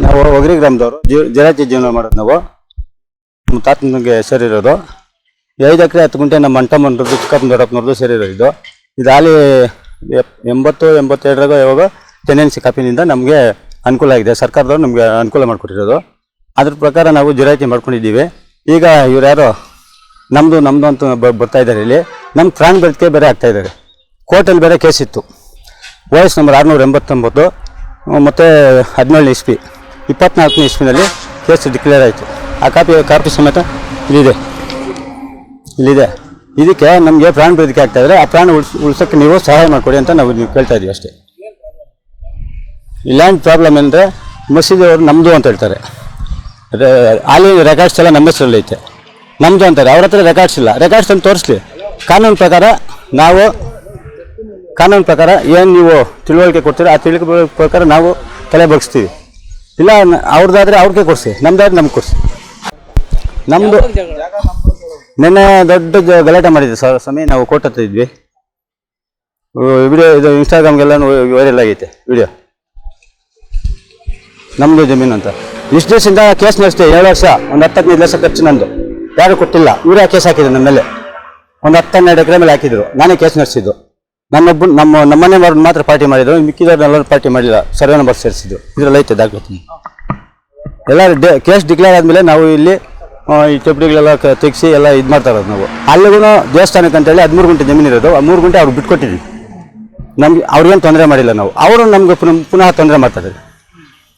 ನಾವು ಒಗರಿ ಗ್ರಾಮದವರು ಜರಾತಿ ಜೀವನ ಮಾಡೋದು ನಾವು. ನಮ್ಮ ತಾತನಿಗೆ ಸೇರಿರೋದು 5 ಎಕರೆ 10 ಗುಂಟೆ ನಮ್ಮ ಮಂಟಮ್ಮನವ್ರದ್ದು ಚಿಕ್ಕಪ್ಪನ ದೊಡ್ಡಪ್ಪನವ್ರದ್ದು ಸೇರಿರೋದು. ಇದು ಹಾಲಿ 80-82 ಯಾವಾಗ ಟೆನೆನ್ಸಿ ಕಾಪಿನಿಂದ ನಮಗೆ ಅನುಕೂಲ ಆಗಿದೆ. ಸರ್ಕಾರದವ್ರು ನಮಗೆ ಅನುಕೂಲ ಮಾಡಿಕೊಟ್ಟಿರೋದು. ಅದ್ರ ಪ್ರಕಾರ ನಾವು ಜರಾತಿ ಮಾಡ್ಕೊಂಡಿದ್ದೀವಿ. ಈಗ ಇವ್ರು ಯಾರೋ ನಮ್ಮದು ಅಂತ ಬರ್ತಾ ಇದ್ದಾರೆ. ಇಲ್ಲಿ ನಮ್ಮ ಪ್ರಾಣ ಬದುಕೆ ಬೇರೆ ಆಗ್ತಾ ಇದ್ದಾರೆ. ಕೋರ್ಟಲ್ಲಿ ಬೇರೆ ಕೇಸ್ ಇತ್ತು. ವಯಸ್ಸು ನಂಬರ್ 689 ಮತ್ತು 17 ಇಸ್ವಿ 24 ಇಸ್ವಿನಲ್ಲಿ ಕೇಸ್ ಡಿಕ್ಲೇರ್ ಆಯಿತು. ಆ ಕಾಪಿ ಸಮೇತ ಇಲ್ಲಿದೆ. ಇದಕ್ಕೆ ನಮಗೆ ಪ್ರಾಣ ಬದುಕೆ ಆಗ್ತಾ ಇದ್ದಾರೆ. ಆ ಪ್ರಾಣ ಉಳ್ಸೋಕ್ಕೆ ನೀವು ಸಹಾಯ ಮಾಡಿಕೊಡಿ ಅಂತ ನಾವು ಕೇಳ್ತಾ ಇದ್ದೀವಿ ಅಷ್ಟೇ. ಈ ಲ್ಯಾಂಡ್ ಪ್ರಾಬ್ಲಮ್ ಅಂದರೆ ಮಸೀದಿಯವರು ನಮ್ಮದು ಅಂತ ಹೇಳ್ತಾರೆ. ಅಲ್ಲಿ ರೆಕಾರ್ಡ್ಸ್ ಎಲ್ಲ ನಮ್ಮ ಹೆಸರಲ್ಲಿ ಐತೆ, ನಮ್ಮದು ಅಂತಾರೆ. ಅವ್ರ ಹತ್ರ ರೆಕಾರ್ಡ್ಸ್ ಇಲ್ಲ. ರೆಕಾರ್ಡ್ಸ್ ಅಂತ ತೋರಿಸ್ಲಿ. ಕಾನೂನು ಪ್ರಕಾರ ಏನು ನೀವು ತಿಳುವಳಿಕೆ ಕೊಡ್ತೀರಿ ಆ ತಿಳುವಳಿಕೆ ಪ್ರಕಾರ ನಾವು ತಲೆ ಬಗ್ಸ್ತೀವಿ. ಇಲ್ಲ ಅವ್ರದ್ದಾದರೆ ಅವ್ರಿಗೆ ಕೊಡಿಸಿ, ನಮ್ದಾದ್ರೆ ನಮ್ಗೆ ಕೊಡಿಸಿ. ನಮ್ಮದು ನಿನ್ನೆ ದೊಡ್ಡ ಗಲಾಟೆ ಮಾಡಿದ್ವಿ ಸಮಯ. ನಾವು ಕೋರ್ಟ್ ಹತ್ರ ಇದ್ವಿ. ವಿಡಿಯೋ ಇದು ಇನ್ಸ್ಟಾಗ್ರಾಮ್ಗೆಲ್ಲ ವೈರಲ್ ಆಗೈತೆ ವಿಡಿಯೋ. ನಮ್ಮದು ಜಮೀನು ಅಂತ ಇಷ್ಟು ದಿವಸದಿಂದ ಕೇಸ್ ನಡೆಸ್ತೀವಿ. 7 ವರ್ಷ 10-15 ಲಕ್ಷ ಖರ್ಚು ನಂದು. ಯಾರು ಕೊಟ್ಟಿಲ್ಲ. ಇವರೇ ಕೇಸ್ ಹಾಕಿದ್ರು ನಮ್ಮ ಮೇಲೆ. 10-12 ಎಕರೆ ಮೇಲೆ ಹಾಕಿದ್ರು. ನಾನೇ ಕೇಸ್ ನಡೆಸಿದ್ದು. ನಮ್ಮನೆ ಮಾತ್ರ ಪಾರ್ಟಿ ಮಾಡಿದ್ರು. ಮಿಕ್ಕಿದವ್ರನ್ನೆಲ್ಲರೂ ಪಾರ್ಟಿ ಮಾಡಿಲ್ಲ. ಸರ್ವೆ ನಂಬರ್ ಸೇರಿಸಿದ್ರು. ಇದರಲ್ಲಿ ಐತೆ ದಾಖಲಾತಿ. ಎಲ್ಲ ಕೇಸ್ ಡಿಕ್ಲೇರ್ ಆದಮೇಲೆ ನಾವು ಇಲ್ಲಿ ಈ ಚಪ್ಪಡಿಗಳೆಲ್ಲ ತೆಗಿಸಿ ಎಲ್ಲ ಇದು ಮಾಡ್ತಾ ಇರೋದು. ನಾವು ಅಲ್ಲಿಗೂ ದೇವಸ್ಥಾನಕ್ಕೆ ಅಂತೇಳಿ 13 ಗುಂಟೆ ಜಮೀನು ಇರೋದು. ಆ 3 ಗುಂಟೆ ಅವ್ರು ಬಿಟ್ಕೊಟ್ಟಿದ್ವಿ. ನಮ್ಗೆ ಅವ್ರಿಗೇನು ತೊಂದರೆ ಮಾಡಿಲ್ಲ. ನಾವು ಅವರು ನಮ್ಗೆ ಪುನಃ ತೊಂದರೆ ಮಾಡ್ತಾರೆ.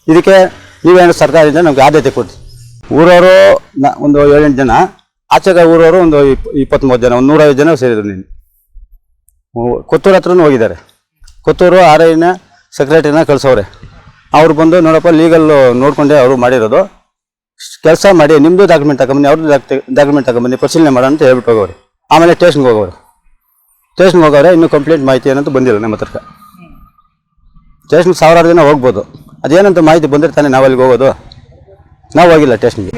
ಇದಕ್ಕೆ ನೀವೇನು ಸರ್ಕಾರದಿಂದ ನಮ್ಗೆ ಆದ್ಯತೆ ಕೊಡಿ. ಊರವರು ಒಂದು 7-8 ಜನ, ಆಚೆಗೆ ಊರವರು ಒಂದು 20-30 ಜನ, ಒಂದು 150 ಜನ ಸೇರಿದ್ರು. ನೀನು ಕೊತ್ತೂರು ಹತ್ರನೂ ಹೋಗಿದ್ದಾರೆ. ಕೊತ್ತೂರು RIನ ಸೆಕ್ರೆಟರಿನ ಕಳಿಸೋರೆ. ಅವ್ರು ಬಂದು ನೋಡಪ್ಪ ಲೀಗಲ್ ನೋಡ್ಕೊಂಡೆ ಅವರು ಮಾಡಿರೋದು, ಕೆಲಸ ಮಾಡಿ ನಿಮ್ಮದು ಡಾಕ್ಯುಮೆಂಟ್ ತಗೊಂಬನ್ನಿ, ಅವ್ರದ್ದು ಡಾಕ್ಯುಮೆಂಟ್ ತಗೊಂಬನ್ನಿ, ಪರಿಶೀಲನೆ ಮಾಡೋಣ ಅಂತ ಹೇಳ್ಬಿಟ್ಟು ಹೋಗೋರು. ಆಮೇಲೆ ಸ್ಟೇಷನ್ಗೆ ಹೋಗೋರೆ. ಇನ್ನೂ ಕಂಪ್ಲೇಂಟ್ ಮಾಹಿತಿ ಏನಂತ ಬಂದಿಲ್ಲ ನಮ್ಮ ಹತ್ರ. ಸ್ಟೇಷನ್ಗೆ 1000 ಜನ ಹೋಗ್ಬೋದು. ಅದೇನಂತ ಮಾಹಿತಿ ಬಂದರೆ ತಾನೇ ನಾವು ಅಲ್ಲಿಗೆ ಹೋಗೋದು. ನಾವು ಹೋಗಿಲ್ಲ ಸ್ಟೇಷನ್ಗೆ.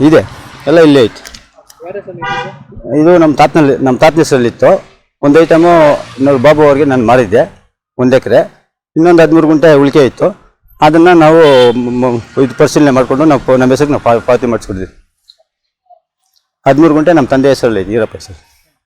ಇದೆ ಎಲ್ಲ ಇಲ್ಲೇ ಐತಿ. ಇದು ನಮ್ಮ ತಾತನ ಹೆಸರಲ್ಲಿತ್ತು. ಒಂದು ಐಟಮು ಬಾಬು ಅವ್ರಿಗೆ ನಾನು ಮಾರಿದ್ದೆ 1 ಎಕರೆ. ಇನ್ನೊಂದು 13 ಗುಂಟೆ ಉಳಿಕೆ ಇತ್ತು. ಅದನ್ನು ನಾವು ಇದು ಪರಿಶೀಲನೆ ಮಾಡಿಕೊಂಡು ನಮ್ಮ ಹೆಸರಿಗೆ ನಾವು ಪಾವತಿ ಮಾಡಿಸ್ಕೊಡ್ತೀವಿ. 13 ಗುಂಟೆ ನಮ್ಮ ತಂದೆ ಹೆಸರಲ್ಲಿ ಐತಿ, ಈರಪ್ಪ ಹೆಸರು.